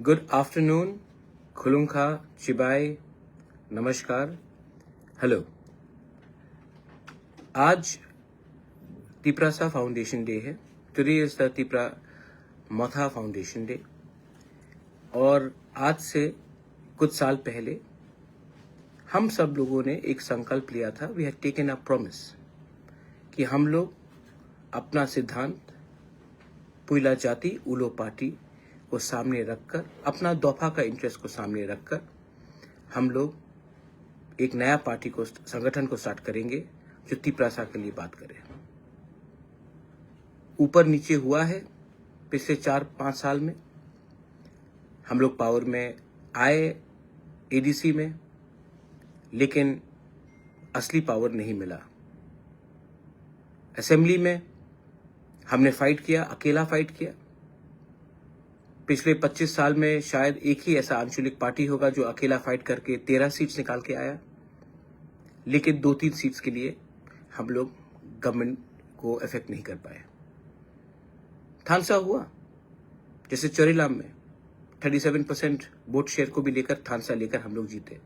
Good afternoon, खुलुंखा, चिबाई, नमस्कार, hello. आज Tiprasa foundation day है। Today is the Tipra Motha foundation day. और आज से कुछ साल पहले हम सब लोगों ने एक संकल्प लिया था। We had taken a promise कि हम लोग अपना सिद्धांत पुइला जाति उलो पार्टी को सामने रखकर, अपना दोफा का इंटरेस्ट को सामने रखकर हम लोग एक नया पार्टी को, संगठन को स्टार्ट करेंगे जो तिप्रासा के लिए बात करे। ऊपर नीचे हुआ है पिछले 4-5 साल में। हम लोग पावर में आए एडीसी में, लेकिन असली पावर नहीं मिला। असेंबली में हमने फाइट किया, अकेला फाइट किया। पिछले 25 साल में शायद एक ही ऐसा आंचलिक पार्टी होगा जो अकेला फाइट करके 13 सीट्स निकाल के आया, लेकिन 2-3 सीट्स के लिए हम लोग गवर्नमेंट को इफेक्ट नहीं कर पाए। थानसा हुआ, जैसे चोरीलाम में 37% वोट शेयर को भी लेकर थानसा लेकर हम लोग जीते।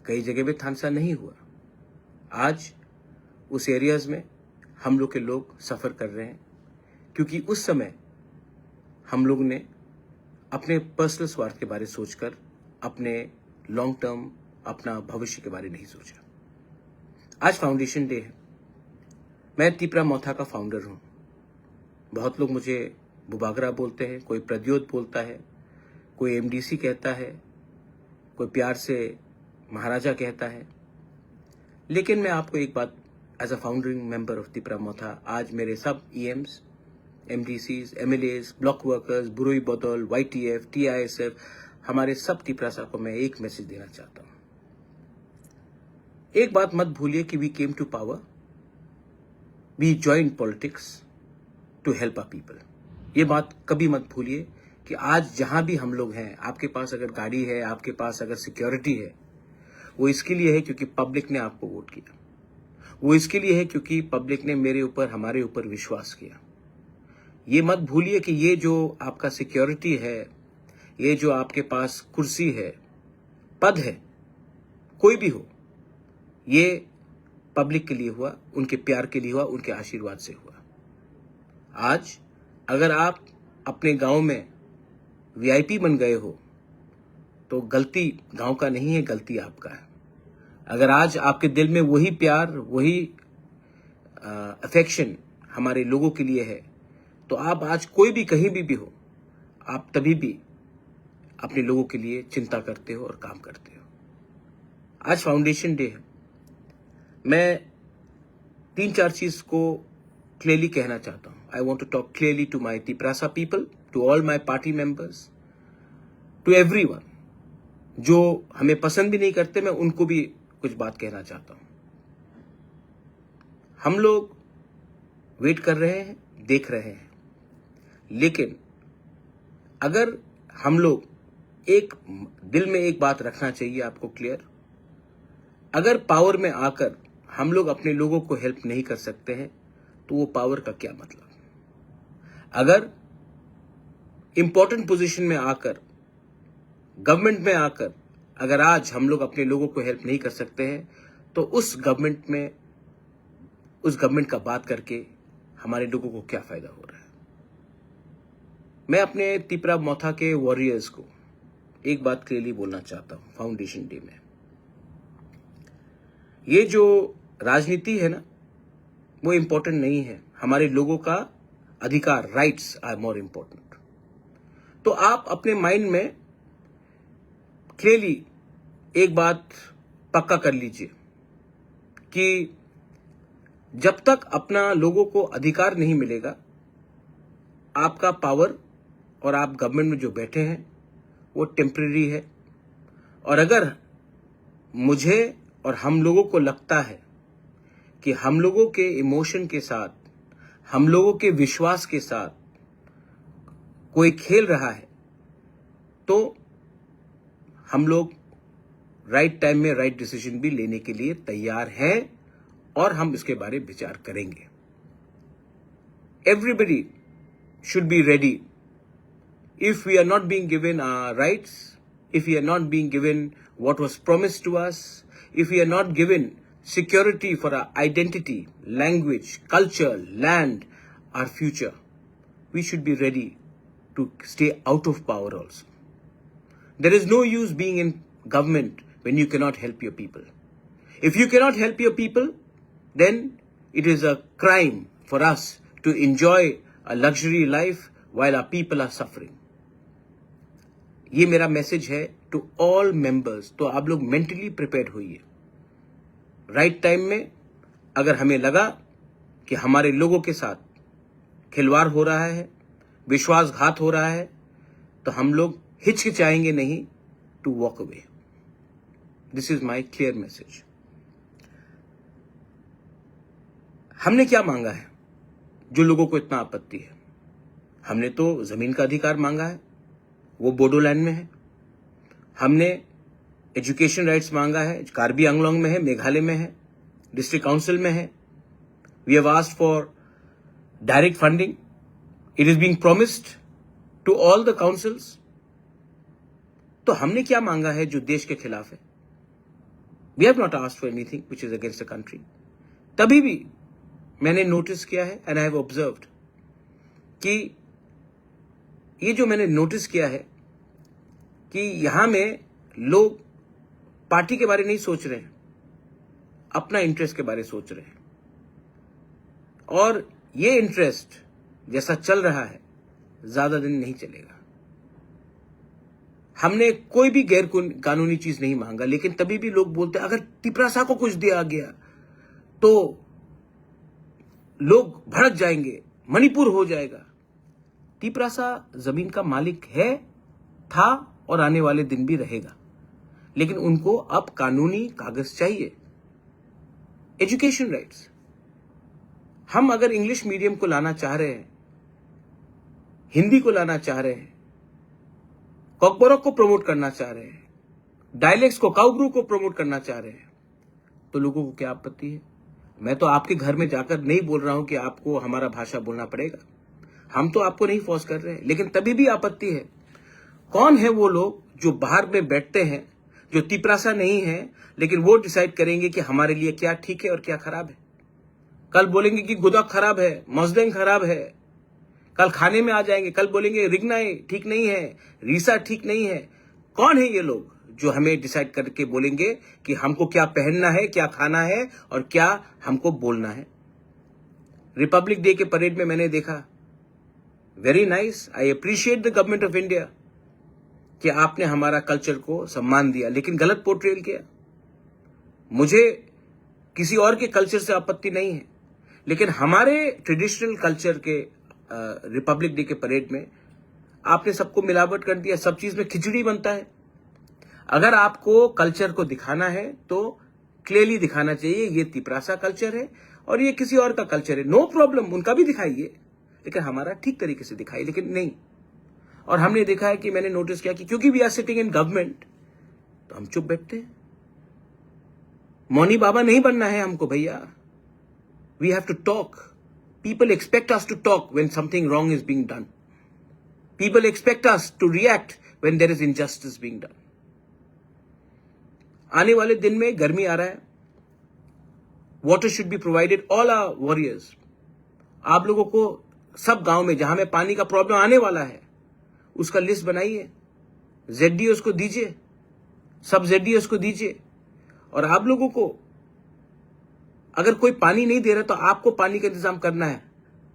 कई जगह में थानसा नहीं हुआ। आज उस एरियाज में हम लोग के लोग सफर कर रहे हैं, क्योंकि उस समय हम लोग ने अपने पर्सनल स्वार्थ के बारे सोचकर अपने लॉन्ग टर्म, अपना भविष्य के बारे नहीं सोचा। आज फाउंडेशन डे है। मैं तिप्रा मोथा का फाउंडर हूं। बहुत लोग मुझे बुबागरा बोलते हैं, कोई प्रद्योत बोलता है, कोई एमडीसी कहता है, कोई प्यार से महाराजा कहता है। लेकिन मैं आपको एक बात, as a founding member of Tipra Motha, आज मेरे सब EMs, MDCs, MLAs, block workers, बुरोई बदौल, वाईटीएफ, टीआईएसएफ, हमारे सब तिप्रासा को मैं एक मैसेज देना चाहता हूं। एक बात मत भूलिए कि we came to power, we join politics to help our people. ये बात कभी मत भूलिए कि आज जहां भी हम लोग हैं, आपके पास अगर गाड़ी है, आपके पास अगर सिक्योरिटी है, वो इसके लिए है क्योंकि पब्लिक ने आपको वोट किया। वो इसके लिए है क्योंकि पब्लिक ने मेरे ऊपर, हमारे ऊपर विश्वास किया। ये मत भूलिए कि ये जो आपका सिक्योरिटी है, ये जो आपके पास कुर्सी है, पद है, कोई भी हो, ये पब्लिक के लिए हुआ, उनके प्यार के लिए हुआ, उनके आशीर्वाद से हुआ। आज अगर आप अपने गांव में वीआईपी बन गए हो, तो गलती गांव का नहीं है, गलती आपका है। अगर आज आपके दिल में वही प्यार, वही अफेक्शन हमारे लोगों के लिए है, तो आप आज कोई भी कहीं भी हो, आप तभी भी अपने लोगों के लिए चिंता करते हो और काम करते हो। आज फाउंडेशन डे है। मैं 3-4 चीज को क्लियरली कहना चाहता हूं। I want to talk clearly to my Tiprasa people, to all my party members, to everyone. जो हमें पसंद भी नहीं करते, मैं उनको भी कुछ बात कहना चाहता हूं। हम लोग वेट कर रहे हैं, देख रहे हैं, लेकिन अगर हम लोग एक दिल में एक बात रखना चाहिए आपको क्लियर, अगर पावर में आकर हम लोग अपने लोगों को हेल्प नहीं कर सकते हैं, तो वो पावर का क्या मतलब। अगर इंपॉर्टेंट पोजीशन में आकर, गवर्नमेंट में आकर, अगर आज हम लोग अपने लोगों को हेल्प नहीं कर सकते हैं, तो उस गवर्नमेंट का बात करके हमारे लोगों को क्या फायदा हो रहा है। मैं अपने तिप्रा मोथा के वॉरियर्स को एक बात क्लियरली बोलना चाहता हूं फाउंडेशन डे में। ये जो राजनीति है ना, वो इंपॉर्टेंट नहीं है। हमारे लोगों का अधिकार, राइट्स आर मोर इंपॉर्टेंट। तो आप अपने माइंड में क्लियरली एक बात पक्का कर लीजिए कि जब तक अपना लोगों को अधिकार नहीं मिलेगा, आपका पावर और आप गवर्नमेंट में जो बैठे हैं वो टेम्परेरी है। और अगर मुझे और हम लोगों को लगता है कि हम लोगों के इमोशन के साथ, हम लोगों के विश्वास के साथ कोई खेल रहा है, तो हम लोग राइट टाइम में राइट डिसीजन भी लेने के लिए तैयार हैं और हम इसके बारे में विचार करेंगे। Everybody should be ready if we are not being given our rights, if we are not being given what was promised to us, if we are not given security for our identity, language, culture, land, our future, we should be ready to stay out of power also. There is no use being in government when you cannot help your people. If you cannot help your people, then it is a crime for us to enjoy a luxury life while our people are suffering. ये मेरा message है to all members. तो आप लोग mentally prepared होइए. Right time में अगर हमें लगा कि हमारे लोगों के साथ खिलवाड़ हो रहा है, विश्वासघात हो रहा है, तो हम लोग हिचकिचाएंगे नहीं to walk away. This is my clear message. हमने क्या मांगा है जो लोगों को इतना आपत्ति है? हमने तो जमीन का अधिकार मांगा है, वो बोडोलैंड में है. हमने एजुकेशन राइट्स मांगा है, कार्बी आंगलोंग में है, मेघालय में है, डिस्ट्रिक्ट काउंसिल में है. We have asked for direct funding. It is being promised to all the councils. तो हमने क्या मांगा है जो देश के खिलाफ है? We have not asked for anything which is against the country. तभी भी मैंने नोटिस किया है एंड आई हैव ऑब्जर्व्ड कि ये जो मैंने नोटिस किया है कि यहां में लोग पार्टी के बारे नहीं सोच रहे हैं, अपना इंटरेस्ट के बारे सोच रहे हैं. और ये इंटरेस्ट जैसा चल रहा है ज्यादा दिन नहीं चलेगा. हमने कोई भी गैर कानूनी चीज नहीं मांगा, लेकिन तभी भी लोग बोलते हैं अगर तिपरासा को कुछ दिया गया तो लोग भड़क जाएंगे, मणिपुर हो जाएगा. तिपरासा जमीन का मालिक है, था और आने वाले दिन भी रहेगा, लेकिन उनको अब कानूनी कागज चाहिए. Education rights. हम अगर इंग्लिश मीडियम को लाना चाह रहे हैं, हिंदी को लाना चाह रहे हैं, कॉकबोरक को प्रमोट करना चाह रहे हैं, डायलेक्ट्स को, काउब्रू को प्रमोट करना चाह रहे हैं, तो लोगों को क्या आपत्ति है? मैं तो आपके घर में जाकर नहीं बोल रहा हूं कि आपको हमारा भाषा बोलना पड़ेगा. हम तो आपको नहीं फोर्स कर रहे हैं, लेकिन तभी भी आपत्ति है. कौन है वो लोग जो बाहर में बैठते हैं, जो तिपरासा नहीं है, लेकिन वो डिसाइड करेंगे कि हमारे लिए क्या ठीक है और क्या खराब है? कल बोलेंगे कि गुदक खराब है, मजदेंग खराब है. कल खाने में आ जाएंगे, कल बोलेंगे रिगनाई ठीक नहीं है, रीसा ठीक नहीं है. कौन है ये लोग जो हमें डिसाइड करके बोलेंगे कि हमको क्या पहनना है, क्या खाना है और क्या हमको बोलना है? रिपब्लिक डे के परेड में मैंने देखा, very nice, I appreciate the government of India कि आपने हमारा कल्चर को सम्मान दिया, लेकिन गलत पोर्ट्रेल किया. मुझे किसी और के कल्चर से आपत्ति नहीं है, लेकिन हमारे ट्रेडिशनल कल्चर के रिपब्लिक डे के परेड में आपने सबको मिलावट कर दिया. सब चीज में खिचड़ी बनता है. अगर आपको कल्चर को दिखाना है तो क्लियरली दिखाना चाहिए ये तिपरासा कल्चर है और ये किसी और का कल्चर है. नो प्रॉब्लम, उनका भी दिखाइए, लेकिन हमारा ठीक तरीके से दिखाइए. लेकिन नहीं. और हमने देखा है कि मैंने नोटिस किया कि क्योंकि we are sitting in government तो हम चुप बैठते हैं. मौनी बाबा नहीं बनना है हमको भैया. We have to talk. People expect us to talk when something wrong is being done. People expect us to react when there is injustice being done. आने वाले दिन में गर्मी आ रहा है. Water should be provided all our warriors. आप लोगों को सब गांव में जहां में पानी का प्रॉब्लम आने वाला है उसका लिस्ट बनाइए, जेडडीओस को दीजिए, सब जेडडीओस को दीजिए. और आप लोगों को अगर कोई पानी नहीं दे रहा तो आपको पानी का इंतजाम करना है.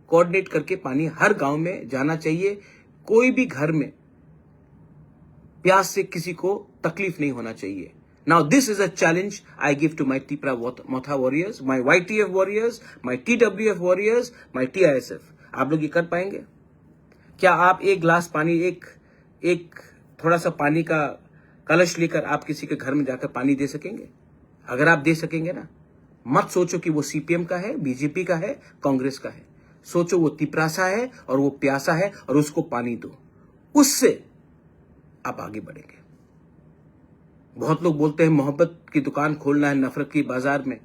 कोऑर्डिनेट करके पानी हर गांव में जाना चाहिए. कोई भी घर में प्यास से किसी को तकलीफ नहीं होना चाहिए. Now this is a challenge I give to my Tipra Motha warriors, my YTF warriors, my TWF warriors, my TISF. आप लोग ये कर पाएंगे? क्या आप एक गिलास पानी, एक थोड़ा सा पानी का कलश लेकर आप किसी के घर में जाकर पानी दे सकेंगे? अगर आप दे सकेंगे ना, मत सोचो कि वो सीपीएम का है, बीजेपी का है, कांग्रेस का है. सोचो वो तिपरासा है और वो प्यासा है और उसको पानी दो. उससे आप आगे बढ़ेंगे. बहुत लोग बोलते हैं मोहब्बत की दुकान खोलना है नफरत की बाजार में.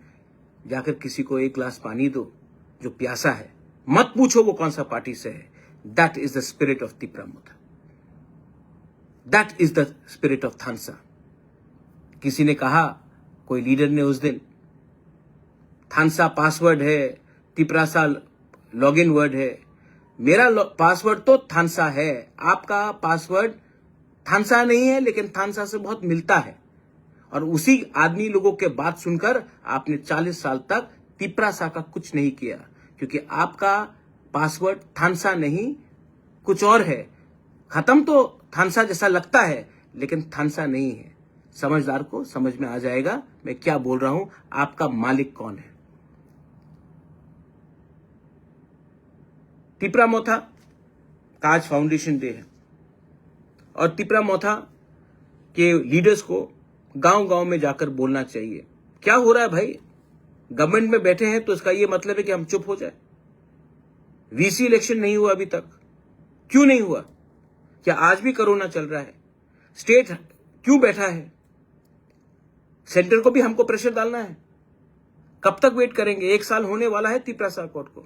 जाकर किसी को एक गिलास पानी दो जो प्यासा है. मत पूछो वो कौन सा पार्टी से है. That is the spirit of Tipra Motha. That is the spirit of Thansa. किसी ने कहा, कोई लीडर ने उस दिन, थानसा पासवर्ड है, तिपरासा लॉगिन वर्ड है। मेरा पासवर्ड तो थानसा है, आपका पासवर्ड थानसा नहीं है, लेकिन थानसा से बहुत मिलता है। और उसी आदमी लोगों के बात सुनकर आपने 40 साल तक तिपरासा का कुछ नहीं किया, क्योंकि आपका पासवर्ड थानसा नहीं कुछ और है। खत्म तो थानसा जैसा लगता है, लेकिन थानसा नहीं है। समझदार को समझ में आ जाएगा मैं क्या बोल रहा हूं, आपका मालिक कौन है। तिपरा मोथा का आज फाउंडेशन डे है, और तिपरा मोथा के लीडर्स को गांव गांव में जाकर बोलना चाहिए, क्या हो रहा है भाई। गवर्नमेंट में बैठे हैं तो इसका यह मतलब है कि हम चुप हो जाए। वीसी इलेक्शन नहीं हुआ अभी तक, क्यों नहीं हुआ? क्या आज भी कोरोना चल रहा है? स्टेट क्यों बैठा है? सेंटर को भी हमको प्रेशर डालना है। कब तक वेट करेंगे? 1 साल होने वाला है तिपरासा कोर्ट को,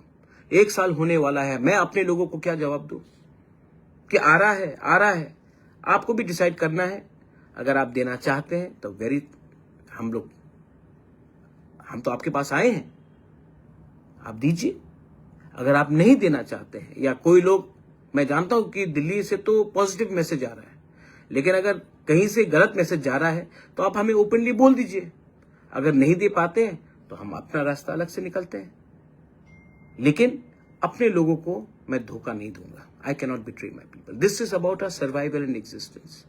1 साल होने वाला है। मैं अपने लोगों को क्या जवाब दूं कि आ रहा है, आ रहा है। आपको भी डिसाइड करना है। अगर आप देना चाहते हैं तो हम तो आपके पास आए हैं, आप दीजिए। अगर आप नहीं देना चाहते हैं, या कोई लोग, मैं जानता हूं कि दिल्ली से तो पॉजिटिव मैसेज आ रहा है, लेकिन अगर कहीं से गलत मैसेज जा रहा है तो आप हमें ओपनली बोल दीजिए। अगर नहीं दे पाते हैं तो हम अपना रास्ता अलग से निकलते हैं, लेकिन अपने लोगों को मैं धोखा नहीं दूंगा। I cannot betray my people. This is about our survival and existence.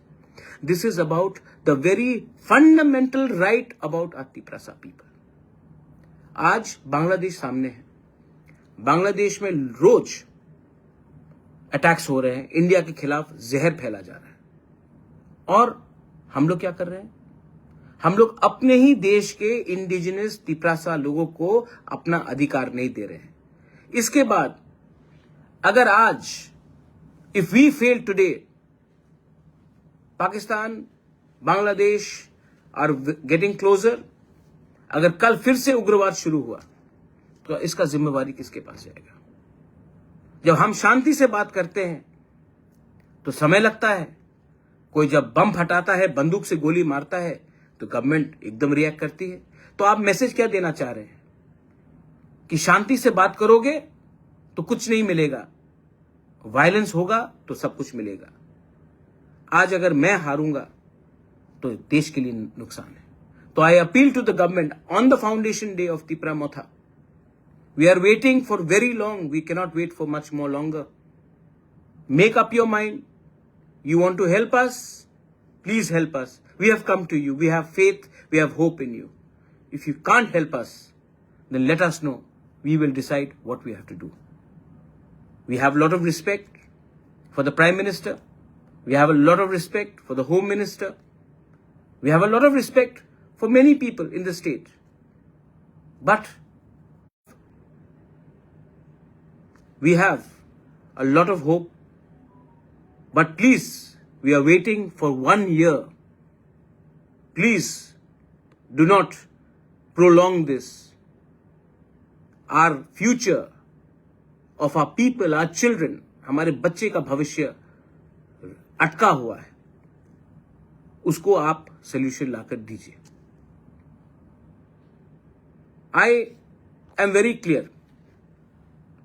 This is about the very fundamental right about our Tiprasa people. आज बांग्लादेश सामने है। बांग्लादेश में रोज अटैक्स हो रहे हैं, इंडिया के खिलाफ जहर फैला जा रहा है, और हम लोग क्या कर रहे हैं? हम लोग अपने ही देश के इंडिजिनस तिपरासा लोगों को अपना अधिकार नहीं दे रहे हैं। इसके बाद अगर आज if we fail today, Pakistan, Bangladesh are getting closer, अगर कल फिर से उग्रवाद शुरू हुआ तो इसका जिम्मेवारी किसके पास जाएगा? जब हम शांति से बात करते हैं तो समय लगता है, कोई जब बम फटाता है, बंदूक से गोली मारता है, तो गवर्नमेंट एकदम रिएक्ट करती है। तो आप मैसेज क्या देना चाह रहे हैं कि शांति से बात करोगे तो कुछ नहीं मिलेगा, वायलेंस होगा तो सब कुछ मिलेगा। आज अगर मैं हारूंगा तो देश के लिए नुकसान है। तो I appeal to the government on the foundation day of Tipra Motha, we are waiting for very long, we cannot wait for much more longer. Make up your mind, you want to help us, please help us. We have come to you, we have faith, we have hope in you. If you can't help us, then let us know, we will decide what we have to do. We have a lot of respect for the Prime Minister, we have a lot of respect for the Home Minister, we have a lot of respect for many people in the state, but we have a lot of hope. But please, we are waiting for 1 year. Please, do not prolong this. Our future of our people, our children, हमारे बच्चे का भविष्य अटका हुआ है, उसको आप solution लाकर दीजिए। I am very clear.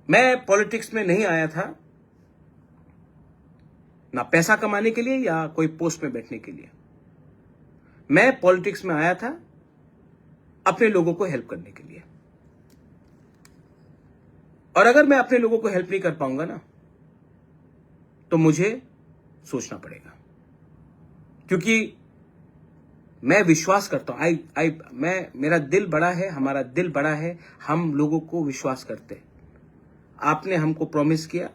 मैं पॉलिटिक्स में नहीं आया था ना पैसा कमाने के लिए या कोई पोस्ट में बैठने के लिए। मैं पॉलिटिक्स में आया था अपने लोगों को हेल्प करने के लिए। और अगर मैं अपने लोगों को हेल्प नहीं कर पाऊंगा ना, तो मुझे सोचना पड़ेगा, क्योंकि मैं विश्वास करता हूं। मेरा दिल बड़ा है, हमारा दिल बड़ा है, हम लोगों को विश्वास करते हैं। आपने हमको प्रॉमिस किया,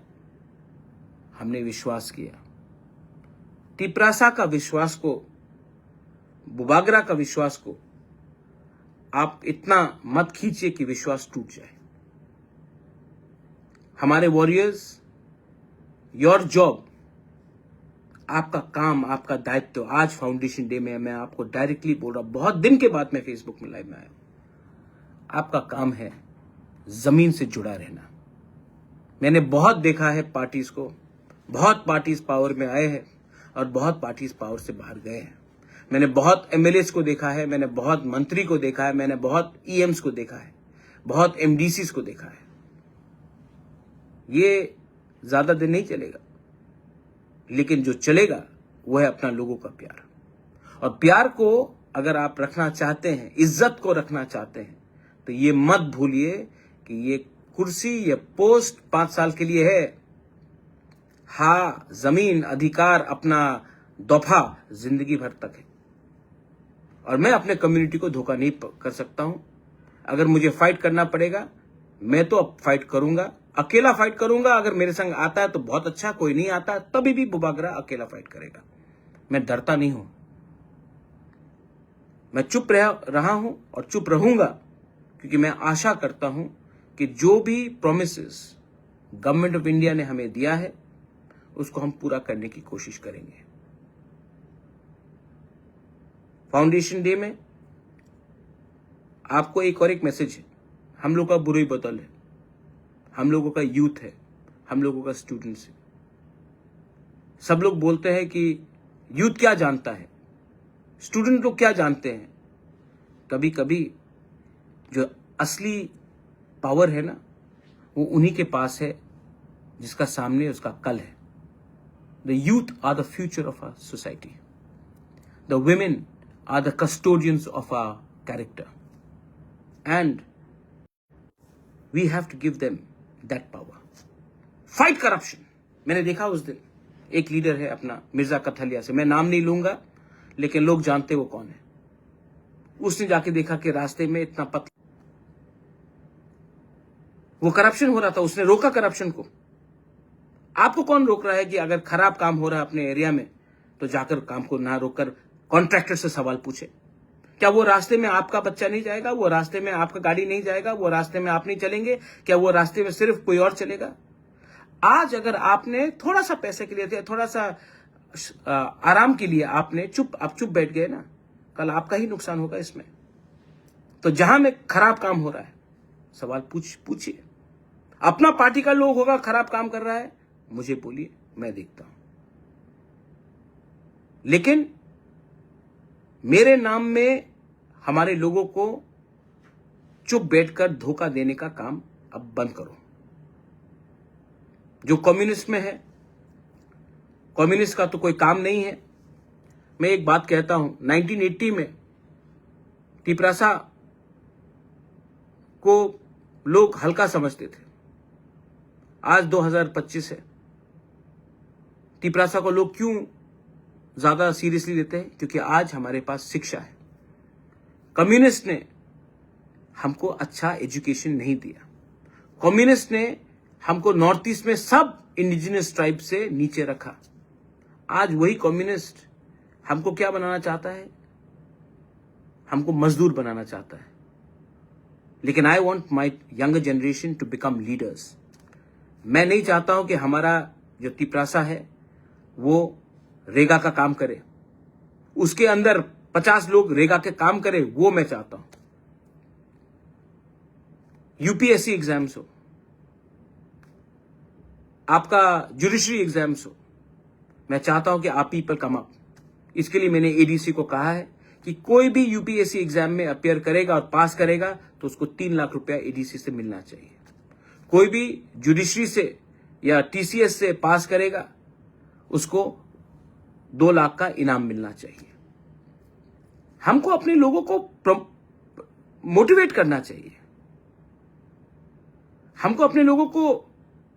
हमने विश्वास किया। तिपरासा का विश्वास को, बुबागरा का विश्वास को आप इतना मत खींचिए कि विश्वास टूट जाए। हमारे वॉरियर्स, योर जॉब, आपका काम, आपका दायित्व, आज फाउंडेशन डे में मैं आपको डायरेक्टली बोल रहा हूं, बहुत दिन के बाद मैं फेसबुक में लाइव में आया हूं। आपका काम है जमीन से जुड़ा रहना। मैंने बहुत देखा है पार्टीज को, बहुत पार्टीज पावर में आए हैं, और बहुत पार्टीज पावर से बाहर गए हैं। मैंने बहुत एमएलएस को देखा है, मैंने बहुत मंत्री को देखा है, मैंने बहुत ईएम्स को देखा है, बहुत एमडीसीज को देखा है। ये ज्यादा दिन नहीं चलेगा, लेकिन जो चलेगा वो है अपना लोगों का प्यार। और प्यार को अगर आप रखना चाहते हैं, इज्जत को रखना चाहते हैं, तो ये मत भूलिए कि ये कुर्सी, ये पोस्ट 5 साल के लिए है। हाँ, जमीन, अधिकार, अपना दफा जिंदगी भर तक है। और मैं अपने कम्युनिटी को धोखा नहीं कर सकता हूं। अगर मुझे फाइट करना पड़ेगा, मैं तो अब फाइट करूंगा, अकेला फाइट करूंगा। अगर मेरे संग आता है तो बहुत अच्छा, कोई नहीं आता तभी भी बुबागरा अकेला फाइट करेगा। मैं डरता नहीं हूं, मैं चुप रहा हूं और चुप रहूंगा, क्योंकि मैं आशा करता हूं कि जो भी प्रोमिसेस गवर्नमेंट ऑफ इंडिया ने हमें दिया है उसको हम पूरा करने की कोशिश करेंगे। फाउंडेशन डे में आपको एक और एक मैसेज है। हम लोग का बुरी बदल है, हम लोगों का यूथ है, हम लोगों का स्टूडेंट्स है। सब लोग बोलते हैं कि यूथ क्या जानता है, स्टूडेंट लोग क्या जानते हैं। कभी कभी जो असली पावर है ना, वो उन्हीं के पास है जिसका सामने उसका कल है। The youth are the future of our society, the women are the custodians of our character, and we have to give them that power. Fight corruption. मैंने देखा उस दिन एक लीडर है अपना मिर्जा कथलिया से, मैं नाम नहीं लूंगा लेकिन लोग जानते वो कौन है। उसने जाके देखा कि रास्ते में इतना पतला वो करप्शन हो रहा था, उसने रोका करप्शन को। आपको कौन रोक रहा है कि अगर खराब काम हो रहा है अपने एरिया में तो जाकर काम को ना रोककर कॉन्ट्रैक्टर से सवाल पूछे? क्या वो रास्ते में आपका बच्चा नहीं जाएगा? वो रास्ते में आपका गाड़ी नहीं जाएगा? वो रास्ते में आप नहीं चलेंगे? क्या वो रास्ते में सिर्फ कोई और चलेगा? आज अगर आपने थोड़ा सा पैसे के लिए, थोड़ा सा आराम के लिए आपने आप चुप बैठ गए ना, कल आपका ही नुकसान होगा इसमें। तो जहां में खराब काम हो रहा है सवाल पूछिए। अपना पार्टी का लोग होगा खराब काम कर रहा है, मुझे बोलिए, मैं देखता हूं। लेकिन मेरे नाम में हमारे लोगों को चुप बैठकर धोखा देने का काम अब बंद करो। जो कम्युनिस्ट में है, कम्युनिस्ट का तो कोई काम नहीं है। मैं एक बात कहता हूं, 1980 में तिपरासा को लोग हल्का समझते थे, आज 2025 है। तिपरासा को लोग क्यों ज्यादा सीरियसली लेते हैं? क्योंकि आज हमारे पास शिक्षा है। कम्युनिस्ट ने हमको अच्छा एजुकेशन नहीं दिया। कम्युनिस्ट ने हमको नॉर्थ ईस्ट में सब इंडिजिनस ट्राइब से नीचे रखा। आज वही कम्युनिस्ट हमको क्या बनाना चाहता है? हमको मजदूर बनाना चाहता है। लेकिन I want my younger generation to become leaders. मैं नहीं चाहता हूं कि हमारा जो तिपरासा है वो रेगा का काम करे, उसके अंदर 50 लोग रेगा के काम करे, वो मैं चाहता हूं। यूपीएससी एग्जाम्स हो, आपका जुडिशरी एग्जाम्स हो, मैं चाहता हूं कि आप पीपल कम अप। इसके लिए मैंने एडीसी को कहा है कि कोई भी यूपीएससी एग्जाम में अपियर करेगा और पास करेगा तो उसको 3 लाख रुपया एडीसी से मिलना चाहिए। कोई भी जुडिशरी से या टीसीएस से पास करेगा उसको 2 लाख का इनाम मिलना चाहिए। हमको अपने लोगों को मोटिवेट करना चाहिए। हमको अपने लोगों को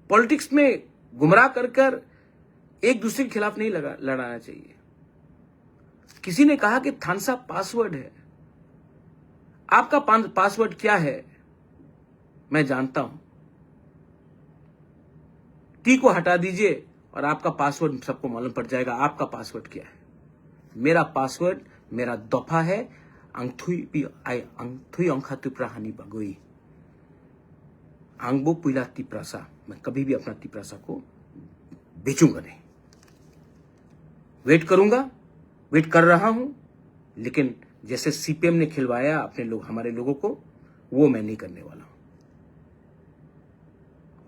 पॉलिटिक्स में गुमराह कर एक दूसरे के खिलाफ नहीं लड़ाना चाहिए। किसी ने कहा कि थानसा पासवर्ड है। आपका पासवर्ड क्या है मैं जानता हूं। टी को हटा दीजिए और आपका पासवर्ड सबको मालूम पड़ जाएगा आपका पासवर्ड क्या है। मेरा पासवर्ड, मेरा दफा है अंगथुई अंखा तिप्राहानी बगोई आंगबो पुइला तिप्रासा। मैं कभी भी अपना तिप्रासा को बेचूंगा नहीं। वेट करूंगा, वेट कर रहा हूं, लेकिन जैसे सीपीएम ने खिलवाया अपने लोग, हमारे लोगों को, वो मैं नहीं करने वाला हूं।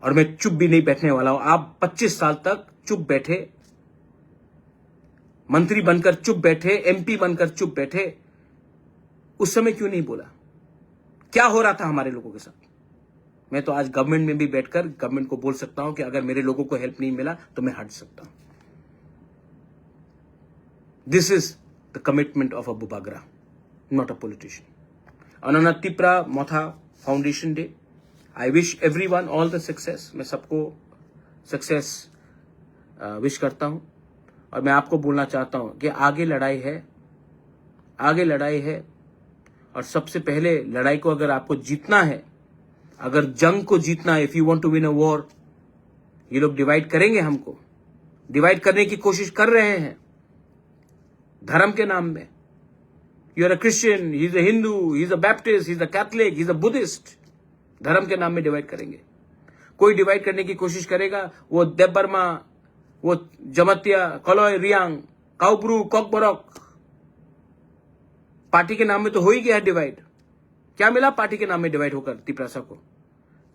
और मैं चुप भी नहीं बैठने वाला हूं। आप 25 साल तक चुप बैठे, मंत्री बनकर चुप बैठे, एमपी बनकर चुप बैठे, उस समय क्यों नहीं बोला? क्या हो रहा था हमारे लोगों के साथ? मैं तो आज गवर्नमेंट में भी बैठकर गवर्नमेंट को बोल सकता हूं कि अगर मेरे लोगों को हेल्प नहीं मिला तो मैं हट सकता हूं। This is the commitment of a Bubagra, not a politician. On Tipra Motha foundation day, I wish everyone all the success. मैं सबको सक्सेस विश करता हूं और मैं आपको बोलना चाहता हूं कि आगे लड़ाई है, आगे लड़ाई है। और सबसे पहले लड़ाई को अगर आपको जीतना है, अगर जंग को जीतना है, if you want to win a war, ये लोग डिवाइड करेंगे, हमको डिवाइड करने की कोशिश कर रहे हैं धर्म के नाम में। You are a Christian, he is a Hindu, he is a Baptist, he is a Catholic, he is a Buddhist. धर्म के नाम में डिवाइड करेंगे। कोई डिवाइड करने की कोशिश करेगा, वो देबबर्मा, वो जमतिया, कलोय, रियांग, काउब्रू, कॉकबरॉक, पार्टी के नाम में तो हो ही गया डिवाइड। क्या मिला पार्टी के नाम में डिवाइड होकर तिप्रासा को?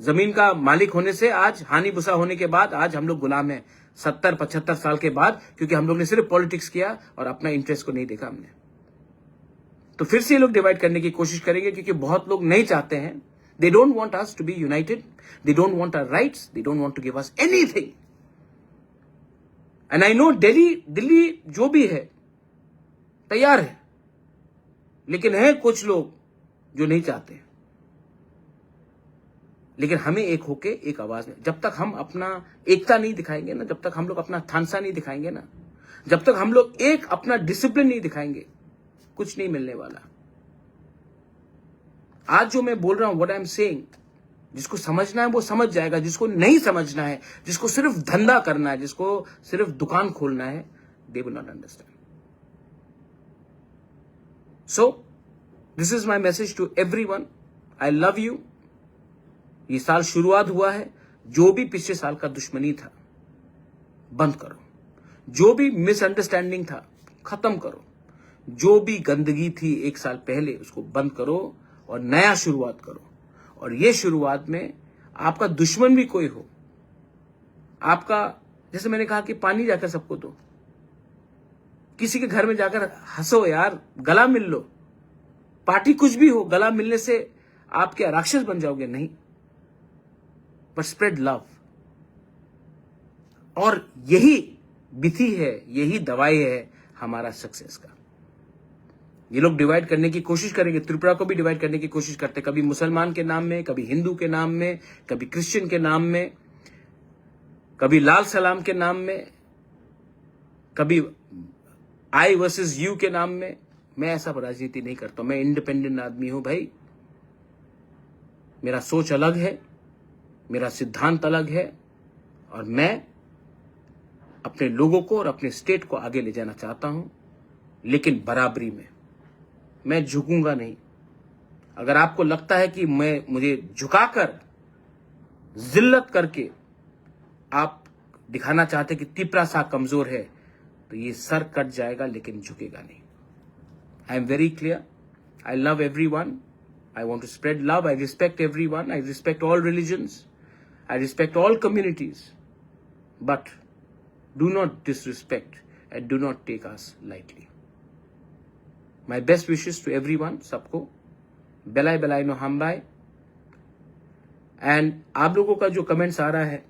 जमीन का मालिक होने से आज, हानि बुसा होने के बाद आज हम लोग गुलाम हैं 70-75 साल के बाद, क्योंकि हम लोग ने सिर्फ पॉलिटिक्स किया और अपना इंटरेस्ट को नहीं देखा हमने। तो फिर से ये लोग डिवाइड करने की कोशिश करेंगे, क्योंकि बहुत लोग नहीं चाहते हैं। They don't want us to be united, they don't want our rights, they don't want to give us anything. And I know Delhi जो भी है तैयार है, लेकिन है कुछ लोग जो नहीं चाहते। लेकिन हमें एक होके एक आवाज में, जब तक हम अपना एकता नहीं दिखाएंगे ना, जब तक हम लोग अपना थानसा नहीं दिखाएंगे ना, जब तक हम लोग एक अपना डिसिप्लिन नहीं दिखाएंगे, कुछ नहीं मिलने वाला। आज जो मैं बोल रहा हूं, व्हाट आई एम सेइंग, जिसको समझना है वो समझ जाएगा, जिसको नहीं समझना है, जिसको सिर्फ धंधा करना है, जिसको सिर्फ दुकान खोलना है, they will not understand. So this is my message to everyone, I love you. ये साल शुरुआत हुआ है, जो भी पिछले साल का दुश्मनी था बंद करो, जो भी मिसअंडरस्टैंडिंग था खत्म करो, जो भी गंदगी थी एक साल पहले उसको बंद करो और नया शुरुआत करो। और ये शुरुआत में आपका दुश्मन भी कोई हो, आपका, जैसे मैंने कहा कि पानी जाकर सबको दो, किसी के घर में जाकर हंसो यार, गला मिल लो। पार्टी कुछ भी हो, गला मिलने से आप क्या राक्षस बन जाओगे? नहीं, बट स्प्रेड लव। और यही विधि है, यही दवाई है हमारा सक्सेस का। ये लोग डिवाइड करने की कोशिश करेंगे, त्रिपुरा को भी डिवाइड करने की कोशिश करते, कभी मुसलमान के नाम में, कभी हिंदू के नाम में, कभी क्रिश्चियन के नाम में, कभी लाल सलाम के नाम में, कभी आई वर्सेस यू के नाम में। मैं ऐसा राजनीति नहीं करता, मैं इंडिपेंडेंट आदमी हूं भाई। मेरा सोच अलग है, मेरा सिद्धांत अलग है, और मैं अपने लोगों को और अपने स्टेट को आगे ले जाना चाहता हूं, लेकिन बराबरी में। मैं झुकूंगा नहीं। अगर आपको लगता है कि मुझे झुकाकर, जिल्लत करके आप दिखाना चाहते कि तिप्रासा कमजोर है, तो ये सर कट जाएगा, लेकिन झुकेगा नहीं। I am very clear, I love everyone, I want to spread love. I respect everyone. I respect all religions. I respect all communities. But do not disrespect and do not take us lightly. My best wishes to everyone, सबको बेलाई बेलाई no हमबाई। And आप लोगों का जो comments आ रहा है,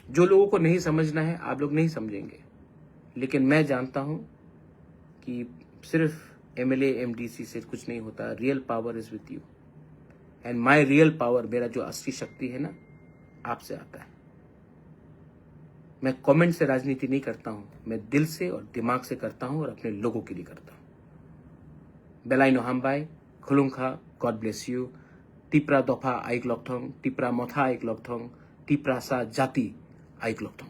जो लोगों को नहीं समझना है, आप लोग नहीं समझेंगे, लेकिन मैं जानता हूं कि सिर्फ MLA MDC से कुछ नहीं होता। Real power is with you, and my real power, मेरा जो असली शक्ति है ना, आपसे आता है। मैं कमेंट से राजनीति नहीं करता हूं, मैं दिल से और दिमाग से करता हूं, और अपने लोगों के लिए करता हूं। बेलाई no हमबाई, खुलुंखा, God bless you. Tipra दफा आइक लकथों, टिप्रा मथा आइक लकथों, टिप्रा सा जाति आइक लकथों।